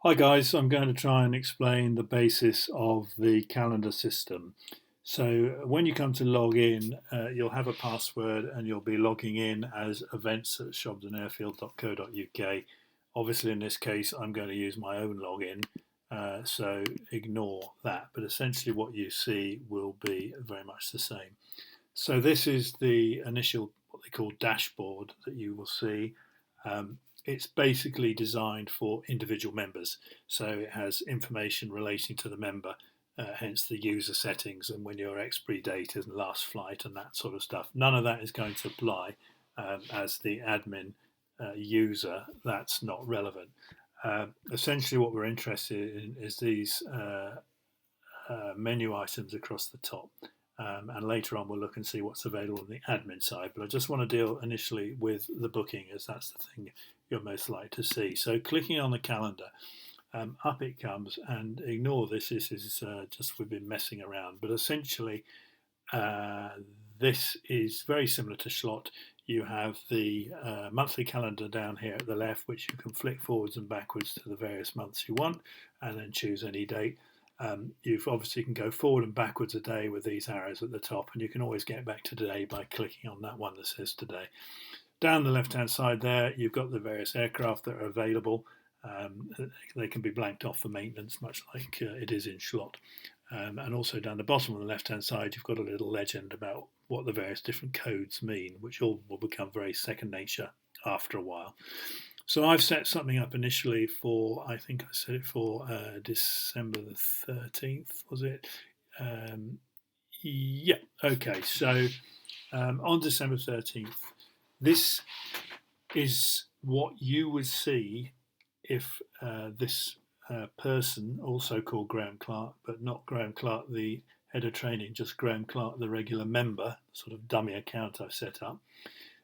Hi guys, I'm going to try and explain the basis of the calendar system. So when you come to log in, you'll have a password and you'll be logging in as events at shobdenairfield.co.uk. Obviously in this case I'm going to use my own login, so ignore that. But essentially what you see will be very much the same. So this is the initial, what they call dashboard that you will see. It's basically designed for individual members. So it has information relating to the member, hence the user settings and when your expiry date and last flight and that sort of stuff. None of that is going to apply as the admin user. That's not relevant. Essentially what we're interested in is these menu items across the top. And later on, we'll look and see what's available on the admin side. But I just want to deal initially with the booking, as that's the thing you're most likely to see. So clicking on the calendar, up it comes, and ignore this. This is just we've been messing around. But essentially, uh, this is very similar to Schlot. You have the monthly calendar down here at the left, which you can flick forwards and backwards to the various months you want, and then choose any date. You've obviously can go forward and backwards a day with these arrows at the top, and you can always get back to today by clicking on that one that says today. Down the left-hand side there, you've got the various aircraft that are available. They can be blanked off for maintenance, much like it is in Schlot. And also down the bottom on the left-hand side, you've got a little legend about what the various different codes mean, which all will become very second nature after a while. So I've set something up initially for, I think I set it for December the 13th, was it? Um, yeah, okay. So on December 13th, this is what you would see if this person, also called Graham Clark, but not Graham Clark, the head of training, just Graham Clark, the regular member, sort of dummy account I've set up.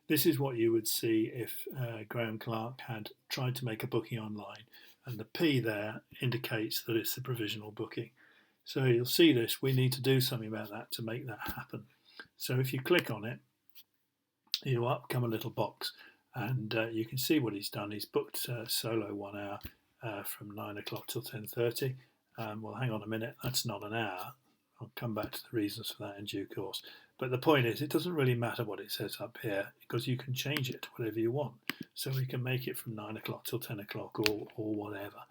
This is what you would see if Graham Clark had tried to make a booking online, and the P there indicates that it's a provisional booking. So you'll see this. We need to do something about that to make that happen. So if you click on it, you'll up come a little box, and you can see what he's done. He's booked solo 1 hour from 9 o'clock till 10:30. Well, hang on a minute, that's not an hour. I'll come back to the reasons for that in due course. But the point is, it doesn't really matter what it says up here because you can change it to whatever you want. So we can make it from 9 o'clock till 10 o'clock or whatever.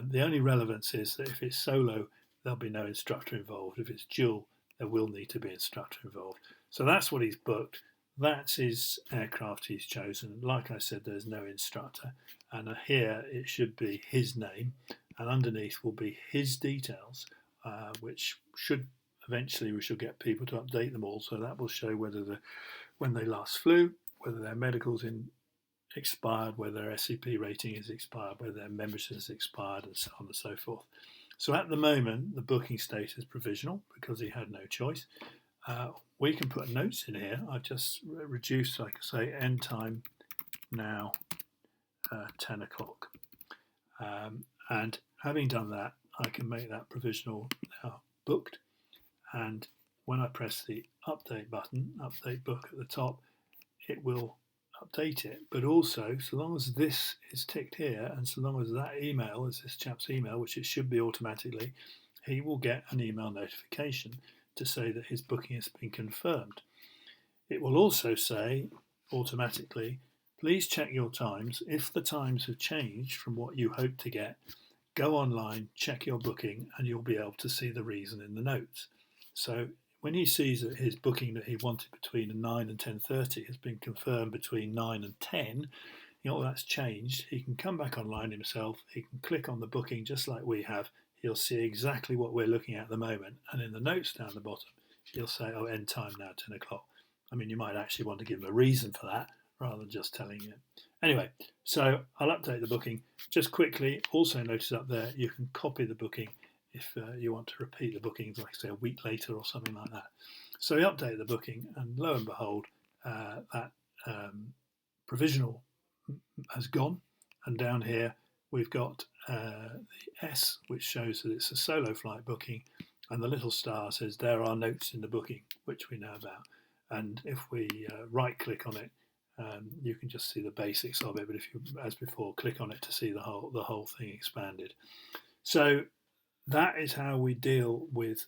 The only relevance is that if it's solo, there'll be no instructor involved. If it's dual, there will need to be instructor involved. So that's what he's booked. That's his aircraft he's chosen. Like I said, there's no instructor. And here it should be his name. And underneath will be his details, which should eventually we should get people to update them all. So that will show whether when they last flew, whether their medical's expired, whether their SCP rating is expired, whether their membership is expired, and so on and so forth. So at the moment, the booking state is provisional because he had no choice. We can put notes in here. I've just reduced, like I say, end time now 10 o'clock. And having done that, I can make that provisional now booked. And when I press the update button, update book at the top, it will update it. But also, so long as this is ticked here, and so long as that email is this chap's email, which it should be automatically, he will get an email notification to say that his booking has been confirmed. It will also say automatically, please check your times. If the times have changed from what you hope to get, go online, check your booking, and you'll be able to see the reason in the notes. So when he sees that his booking that he wanted between 9 and 10:30 has been confirmed between 9 and 10, that's changed. He can come back online himself. He can click on the booking just like we have. He'll see exactly what we're looking at the moment. And in the notes down the bottom, he'll say, oh, end time now, 10 o'clock. I mean, you might actually want to give him a reason for that rather than just telling you. Anyway, so I'll update the booking. Just quickly, also notice up there, you can copy the booking if you want to repeat the bookings, like say a week later or something like that. So we update the booking, and lo and behold, that provisional has gone. And down here, we've got the S, which shows that it's a solo flight booking, and the little star says there are notes in the booking, which we know about. And if we right click on it You can just see the basics of it, but if you, as before, click on it to see the whole thing expanded. So that is how we deal with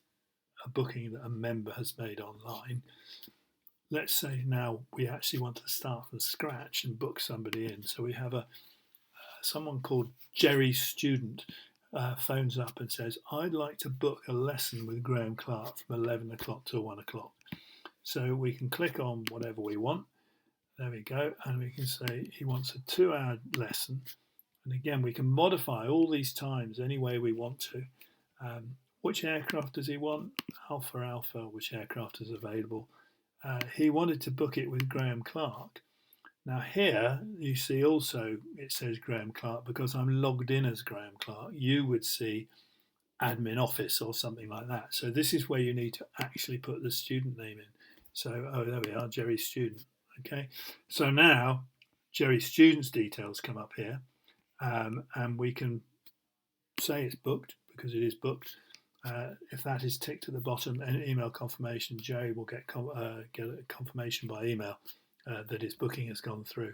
a booking that a member has made online. Let's say now we actually want to start from scratch and book somebody in. So we have someone called Jerry Student phones up and says, I'd like to book a lesson with Graham Clark from 11 o'clock to 1 o'clock. So we can click on whatever we want. There we go. And we can say he wants a 2-hour lesson. And again, we can modify all these times any way we want to. Which aircraft does he want? Alpha, which aircraft is available? He wanted to book it with Graham Clark. Now here you see also it says Graham Clark because I'm logged in as Graham Clark. You would see admin office or something like that. So this is where you need to actually put the student name in. So, oh, there we are, Jerry Student. Okay, so now Jerry Student's details come up here, and we can say it's booked because it is booked. If that is ticked at the bottom, an email confirmation, Jerry will get a confirmation by email that his booking has gone through.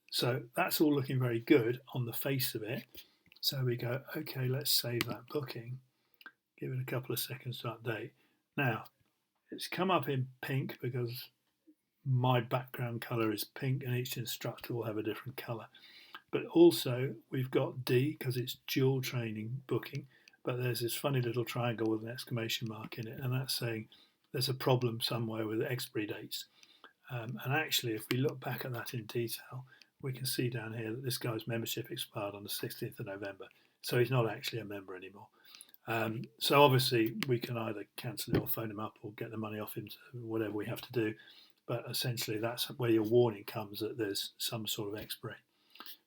So that's all looking very good on the face of it. So we go, okay, let's save that booking. Give it a couple of seconds to update. Now, it's come up in pink because my background colour is pink and each instructor will have a different colour. But also we've got D because it's dual training booking, but there's this funny little triangle with an exclamation mark in it, and that's saying there's a problem somewhere with expiry dates. And actually, if we look back at that in detail, we can see down here that this guy's membership expired on the 16th of November, so he's not actually a member anymore. So obviously we can either cancel it or phone him up or get the money off him, whatever we have to do. But essentially that's where your warning comes that there's some sort of expiry.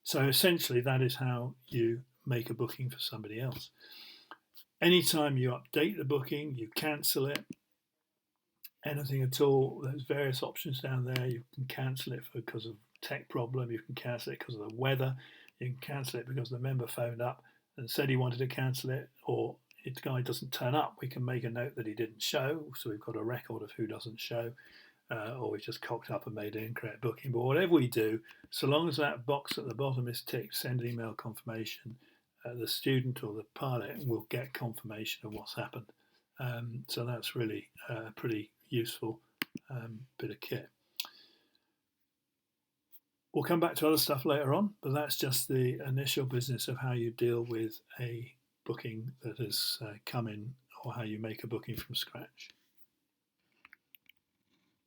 So essentially that is how you make a booking for somebody else. Anytime you update the booking, you cancel it, anything at all, there's various options down there. You can cancel it because of tech problem, you can cancel it because of the weather, you can cancel it because the member phoned up and said he wanted to cancel it, or if the guy doesn't turn up, we can make a note that he didn't show, so we've got a record of who doesn't show, or we just cocked up and made an incorrect booking. But whatever we do, so long as that box at the bottom is ticked, send email confirmation, the student or the pilot will get confirmation of what's happened. So that's really a pretty useful bit of kit. We'll come back to other stuff later on, but that's just the initial business of how you deal with a booking that has come in, or how you make a booking from scratch.